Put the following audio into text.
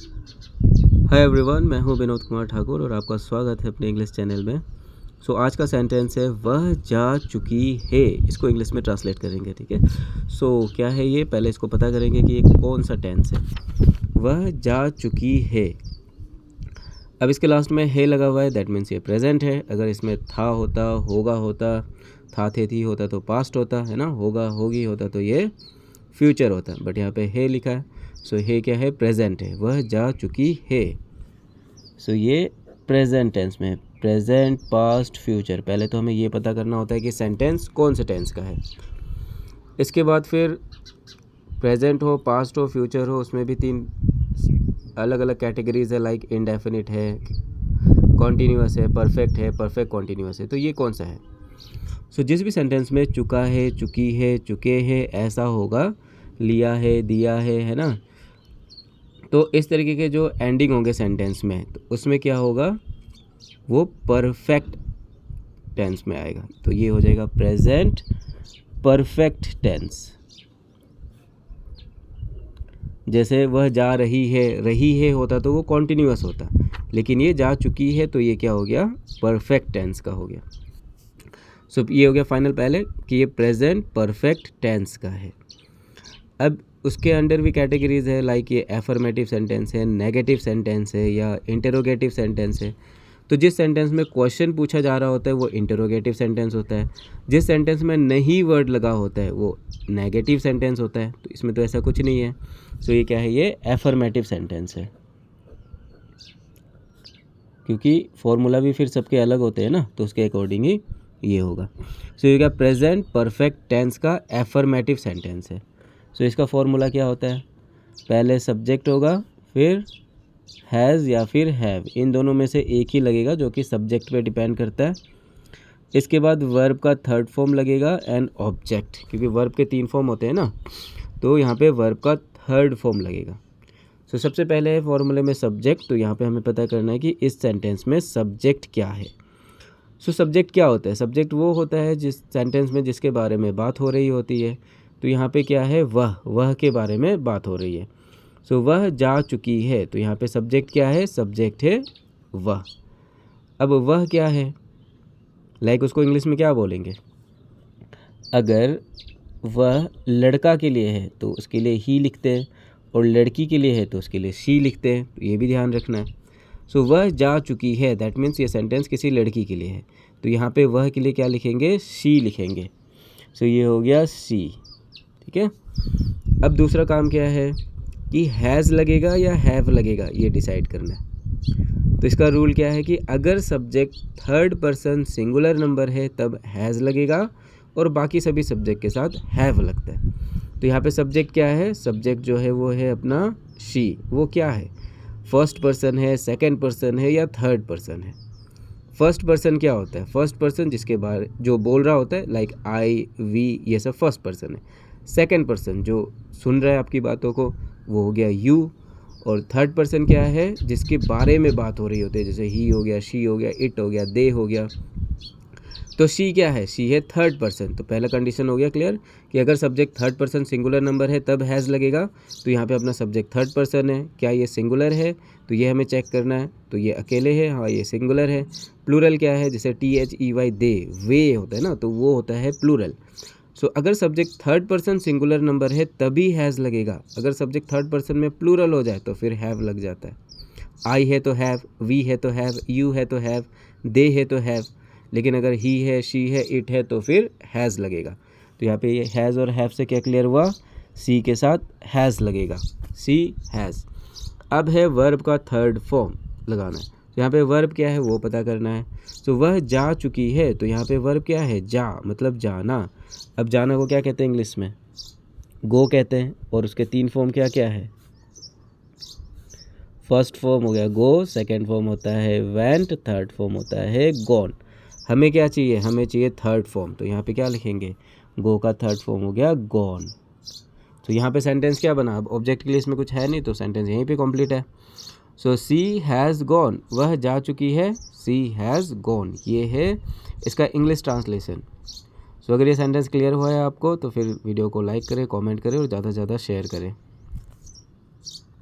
Hi everyone, मैं हूं विनोद कुमार ठाकुर और आपका स्वागत है अपने इंग्लिश चैनल में। आज का सेंटेंस है वह जा चुकी है। इसको इंग्लिश में ट्रांसलेट करेंगे, ठीक है। क्या है ये, पहले इसको पता करेंगे कि ये कौन सा टेंस है। वह जा चुकी है। अब इसके लास्ट में है लगा हुआ है, दैट मीन्स ये प्रेजेंट है। अगर इसमें था होता, होगा होता, था थे थी होता तो पास्ट होता है ना, होगा होगी होता तो ये फ्यूचर होता, बट यहाँ पे है लिखा है। है क्या है, प्रेजेंट है। वह जा चुकी है। ये प्रेजेंट टेंस में, प्रेजेंट पास्ट फ्यूचर। पहले तो हमें ये पता करना होता है कि सेंटेंस कौन से टेंस का है। इसके बाद फिर प्रेजेंट हो, पास्ट हो, फ्यूचर हो, उसमें भी 3 अलग अलग कैटेगरीज है। लाइक इंडेफिनिट है, कॉन्टीन्यूअस है, परफेक्ट है, परफेक्ट कॉन्टीन्यूअस है। तो ये कौन सा है। जिस भी सेंटेंस में चुका है, चुकी है, चुके हैं ऐसा होगा, लिया है, दिया है ना। तो इस तरीके के जो एंडिंग होंगे सेंटेंस में, तो उसमें क्या होगा, वो परफेक्ट टेंस में आएगा। तो ये हो जाएगा प्रेजेंट परफेक्ट टेंस। जैसे वह जा रही है होता तो वो कॉन्टिन्यूअस होता, लेकिन ये जा चुकी है तो ये क्या हो गया, परफेक्ट टेंस का हो गया। ये हो गया फाइनल पहले कि ये प्रेजेंट परफेक्ट टेंस का है। अब उसके अंडर भी कैटेगरीज है, लाइक ये एफर्मेटिव सेंटेंस है, नेगेटिव सेंटेंस है, या इंटरोगेटिव सेंटेंस है। तो जिस सेंटेंस में क्वेश्चन पूछा जा रहा होता है वो इंटरोगेटिव सेंटेंस होता है। जिस सेंटेंस में नहीं वर्ड लगा होता है वो नेगेटिव सेंटेंस होता है। तो इसमें तो ऐसा कुछ नहीं है। ये क्या है, ये एफर्मेटिव सेंटेंस है, क्योंकि फॉर्मूला भी फिर सबके अलग होते हैं ना, तो उसके अकॉर्डिंग ही ये होगा। ये क्या, प्रेजेंट परफेक्ट टेंस का एफर्मेटिव सेंटेंस है। इसका फॉर्मूला क्या होता है, पहले सब्जेक्ट होगा, फिर हैज़ या फिर हैव, इन दोनों में से एक ही लगेगा जो कि सब्जेक्ट पे डिपेंड करता है। इसके बाद वर्ब का थर्ड फॉर्म लगेगा एंड ऑब्जेक्ट, क्योंकि वर्ब के 3 फॉर्म होते हैं ना, तो यहाँ पे वर्ब का थर्ड फॉर्म लगेगा। सबसे पहले है फॉर्मूले में सब्जेक्ट। तो यहाँ पे हमें पता करना है कि इस सेंटेंस में सब्जेक्ट क्या है। सब्जेक्ट क्या होता है, सब्जेक्ट वो होता है जिस सेंटेंस में जिसके बारे में बात हो रही होती है। तो यहाँ पे क्या है, वह के बारे में बात हो रही है। वह जा चुकी है, तो यहाँ पे सब्जेक्ट क्या है, सब्जेक्ट है वह। अब वह क्या है, लाइक उसको इंग्लिश में क्या बोलेंगे। अगर वह लड़का के लिए है तो उसके लिए ही लिखते हैं, और लड़की के लिए है तो उसके लिए शी लिखते हैं। तो ये भी ध्यान रखना है। वह जा चुकी है, दैट मीन्स ये सेंटेंस किसी लड़की के लिए है, तो यहाँ पे वह के लिए क्या लिखेंगे, शी लिखेंगे। ये हो गया सी, ठीक है। अब दूसरा काम क्या है कि हैज़ लगेगा या हैव लगेगा, ये डिसाइड करना है। तो इसका रूल क्या है कि अगर subject third person singular number है तब हैज़ लगेगा, और बाकी सभी सब्जेक्ट के साथ हैव लगता है। तो यहाँ पे सब्जेक्ट क्या है, सब्जेक्ट जो है वो है अपना शी। वो क्या है, फर्स्ट पर्सन है, सेकंड पर्सन है, या थर्ड पर्सन है। फर्स्ट पर्सन क्या होता है, फर्स्ट पर्सन जिसके बारे जो बोल रहा होता है, लाइक आई, वी, ये सब फर्स्ट पर्सन है। सेकंड पर्सन जो सुन रहा है आपकी बातों को, वो हो गया यू। और थर्ड पर्सन क्या है, जिसके बारे में बात हो रही होती है, जैसे ही हो गया, शी हो गया, इट हो गया, दे हो गया। तो शी क्या है, शी है थर्ड पर्सन। तो पहला कंडीशन हो गया क्लियर कि अगर subject third person singular number है तब हैज़ लगेगा। तो यहाँ पे अपना सब्जेक्ट थर्ड पर्सन है, क्या ये सिंगुलर है, तो ये हमें चेक करना है। तो ये अकेले है, हाँ ये सिंगुलर है। प्लूरल क्या है, जैसे THEY दे, वे होता है ना, तो वो होता है प्लूरल। अगर subject third person singular number है तभी हैज़ लगेगा। अगर सब्जेक्ट थर्ड पर्सन में प्लूरल हो जाए तो फिर हैव लग जाता है। आई है तो हैव, वी है तो हैव, यू है तो हैव, दे है तो हैव। लेकिन अगर ही है, शी है, इट है तो फिर हैज़ लगेगा। तो यहाँ पे ये हैज़ और हैव से क्या क्लियर हुआ, सी के साथ हैज़ लगेगा, सी हैज़। अब है वर्ब का थर्ड फॉर्म लगाना है। तो यहाँ पे वर्ब क्या है वो पता करना है। वह जा चुकी है, तो यहाँ पे वर्ब क्या है, जा, मतलब जाना। अब जाना को क्या कहते हैं इंग्लिश में, गो कहते हैं। और उसके 3 फॉर्म क्या क्या है, फर्स्ट फॉर्म हो गया गो, सेकंड फॉर्म होता है वेंट, थर्ड फॉर्म होता है गॉन। हमें क्या चाहिए, हमें चाहिए थर्ड फॉर्म। तो यहाँ पे क्या लिखेंगे, गो का थर्ड फॉर्म हो गया गॉन। तो यहाँ पे सेंटेंस क्या बना, अब ऑब्जेक्ट के लिए इसमें कुछ है नहीं, तो सेंटेंस यहीं पे कंप्लीट है। सी हैज़ गॉन, वह जा चुकी है, सी हैज़ गॉन, ये है इसका इंग्लिश ट्रांसलेशन। अगर ये सेंटेंस क्लियर हुआ है आपको तो फिर वीडियो को लाइक करें, कमेंट करें और ज़्यादा से ज़्यादा शेयर करें।